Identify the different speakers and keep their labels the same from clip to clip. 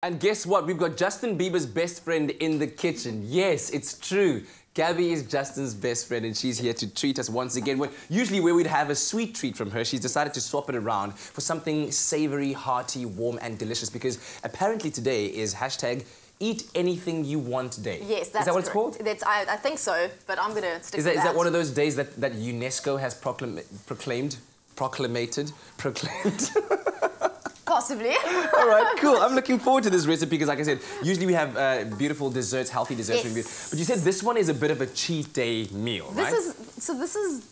Speaker 1: And guess what? We've got Justin Bieber's best friend in the kitchen. Yes, it's true. Gabby is Justin's best friend and she's here to treat us once again. Usually where we'd have a sweet treat from her, she's decided to swap it around for something savory, hearty, warm and delicious because apparently today is hashtag Eat Anything You Want Day.
Speaker 2: Yes, that's
Speaker 1: Is that what
Speaker 2: correct.
Speaker 1: it's called?
Speaker 2: That's, I think so, but I'm going to stick with that.
Speaker 1: Is that one of those days that UNESCO has proclaimed?
Speaker 2: Possibly.
Speaker 1: All right, cool. I'm looking forward to this recipe because, like I said, usually we have beautiful desserts, healthy desserts.
Speaker 2: Yes.
Speaker 1: But you said this one is a bit of a cheat day meal, right?
Speaker 2: This is,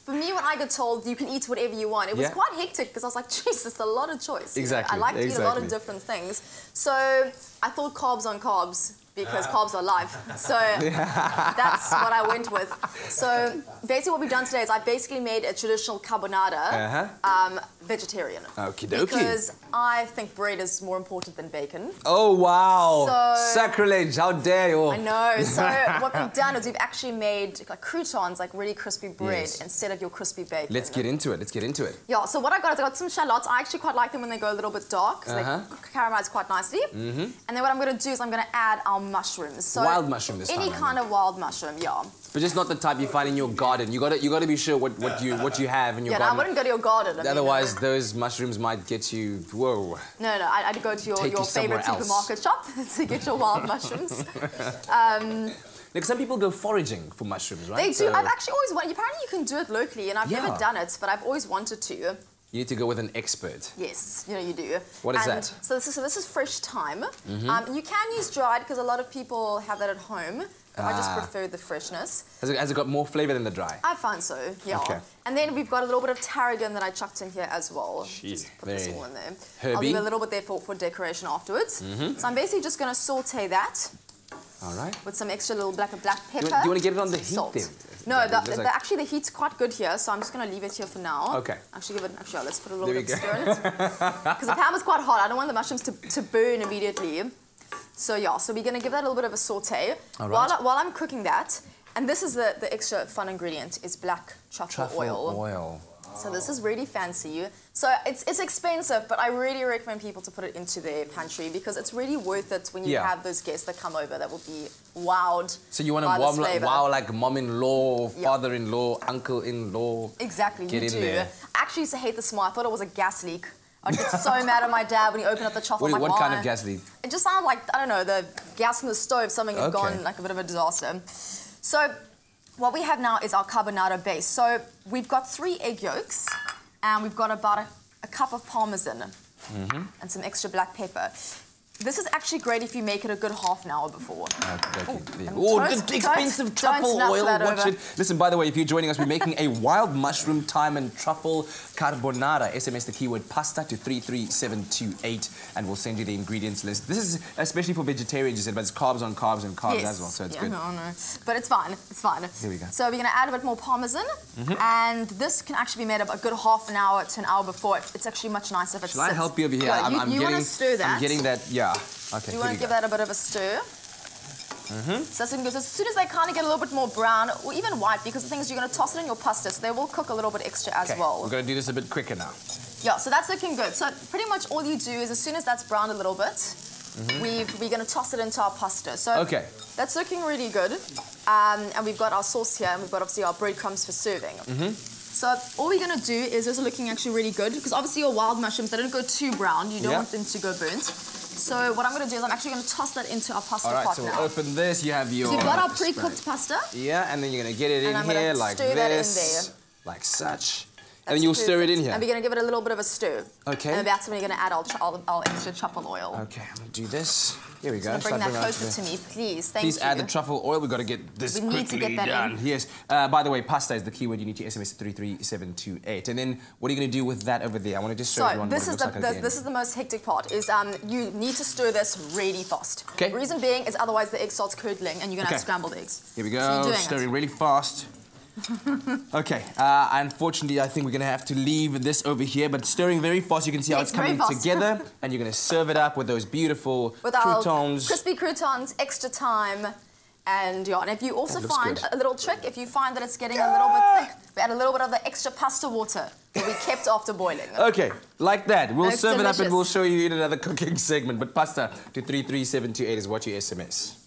Speaker 2: for me, when I got told you can eat whatever you want, it was quite hectic because I was like, jeez, it's a lot of choice.
Speaker 1: Exactly.
Speaker 2: I like to eat a lot of different things. So I thought carbs on carbs, because carbs are life. So that's what I went with. So basically what we've done today is I basically made a traditional carbonara, vegetarian.
Speaker 1: Okie dokie.
Speaker 2: Because I think bread is more important than bacon.
Speaker 1: Oh, wow.
Speaker 2: So,
Speaker 1: sacrilege, how dare you.
Speaker 2: I know. So what we've done is we've actually made like croutons, like really crispy bread, instead of your crispy bacon.
Speaker 1: Let's get into it. Let's get into it.
Speaker 2: Yeah, so what I got is I got some shallots. I actually quite like them when they go a little bit dark, because they caramelize quite nicely. And then what I'm going to do is I'm going to add our mushrooms. So
Speaker 1: wild mushroom this time.
Speaker 2: Any kind of wild mushroom, yeah.
Speaker 1: But just not the type you find in your garden. You got to be sure what you have in your garden.
Speaker 2: Yeah, I wouldn't go to your garden.
Speaker 1: Otherwise, those mushrooms might get you. Whoa.
Speaker 2: No, I'd go to your favorite supermarket shop to get your wild mushrooms.
Speaker 1: Like some people go foraging for mushrooms, right?
Speaker 2: They do. I've actually always wanted. Apparently, you can do it locally, and I've never done it, but I've always wanted to.
Speaker 1: You need to go with an expert.
Speaker 2: Yes, you do.
Speaker 1: What is that?
Speaker 2: So this is fresh thyme. You can use dried because a lot of people have that at home. I just prefer the freshness.
Speaker 1: Has it got more flavour than the dry?
Speaker 2: I find so, yeah.
Speaker 1: Okay.
Speaker 2: And then we've got a little bit of tarragon that I chucked in here as well.
Speaker 1: Jeez,
Speaker 2: just put this all in there.
Speaker 1: herby.
Speaker 2: I'll leave a little bit there for decoration afterwards. So I'm basically just going to saute that.
Speaker 1: All right.
Speaker 2: With some extra little black pepper.
Speaker 1: Do you want to get it on the heat then?
Speaker 2: No, actually the heat's quite good here, so I'm just going to leave it here for now.
Speaker 1: Okay.
Speaker 2: Actually, let's put a little bit of stir in it. Because the pan is quite hot. I don't want the mushrooms to burn immediately. So yeah, so we're going to give that a little bit of a saute.
Speaker 1: All right.
Speaker 2: While I'm cooking that, and this is the extra fun ingredient, is black truffle oil. So this is really fancy. So it's expensive, but I really recommend people to put it into their pantry because it's really worth it when you have those guests that come over that will be wowed.
Speaker 1: So you want to wow like mom-in-law, father-in-law, uncle-in-law.
Speaker 2: Exactly,
Speaker 1: get
Speaker 2: you
Speaker 1: in
Speaker 2: do.
Speaker 1: there.
Speaker 2: I actually used to hate the smell. I thought it was a gas leak. I'd get so mad at my dad when he opened up the truffle.
Speaker 1: What kind of gas leak?
Speaker 2: It just sounded like, I don't know, the gas in the stove, something had gone like a bit of a disaster. So what we have now is our carbonara base. So we've got 3 egg yolks, and we've got about a cup of parmesan and some extra black pepper. This is actually great if you make it a good half an hour before.
Speaker 1: The expensive truffle oil. Watch it. Listen, by the way, if you're joining us, we're making a wild mushroom, thyme and truffle carbonara. SMS the keyword pasta to 33728 and we'll send you the ingredients list. This is especially for vegetarians, you said, but it's carbs on carbs and carbs as well, so it's good.
Speaker 2: No. But it's fine. It's fine.
Speaker 1: Here we go.
Speaker 2: So we're going to add a bit more parmesan, and this can actually be made up a good half an hour to an hour before. It's actually much nicer if it sits.
Speaker 1: Shall I help you over here?
Speaker 2: Yeah, you want to stir that.
Speaker 1: I'm getting that, yeah. Okay,
Speaker 2: you want to give that a bit of a stir. So that's good. So as soon as they kind of get a little bit more brown, or even white, because the thing is you're going to toss it in your pasta, so they will cook a little bit extra as well.
Speaker 1: We're going to do this a bit quicker now.
Speaker 2: Yeah, so that's looking good. So pretty much all you do is as soon as that's browned a little bit, we're going to toss it into our pasta. So that's looking really good. And we've got our sauce here, and we've got obviously our breadcrumbs for serving. So all we're going to do is this is looking actually really good, because obviously your wild mushrooms, they don't go too brown. You don't want them to go burnt. So what I'm going to do is I'm actually going to toss that into our pasta pot now. All right, so we'll
Speaker 1: open this. You have your...
Speaker 2: So we've got our pre-cooked pasta.
Speaker 1: Yeah, and then you're going to get it in here like this, like such. And then you'll stir it in here.
Speaker 2: And we're going to give it a little bit of a stir.
Speaker 1: Okay.
Speaker 2: And that's when you're going to add our extra truffle oil.
Speaker 1: Okay, I'm going to do this. Here we go.
Speaker 2: Bring that closer to me, please. Thank you.
Speaker 1: Please add the truffle oil. We've got to get this quickly done. Yes. By the way, pasta is the keyword. You need to SMS 33728. And then what are you going to do with that over there? I want to just show everyone what it looks like again.
Speaker 2: This is the most hectic part, is you need to stir this really fast.
Speaker 1: Okay.
Speaker 2: Reason being is otherwise the egg starts curdling and you're going to have scrambled eggs.
Speaker 1: Here we go. Stirring really fast. Okay, unfortunately, I think we're going to have to leave this over here, but stirring very fast. You can see how it's coming together, and you're going to serve it up with those beautiful croutons.
Speaker 2: Crispy croutons, extra thyme, and yeah. And if you also find a little trick, if you find that it's getting a little bit thick, we add a little bit of the extra pasta water. that we kept after boiling.
Speaker 1: Okay, like that. We'll serve it up and
Speaker 2: delicious.
Speaker 1: we'll show you in another cooking segment. But pasta to 33728 is what you SMS.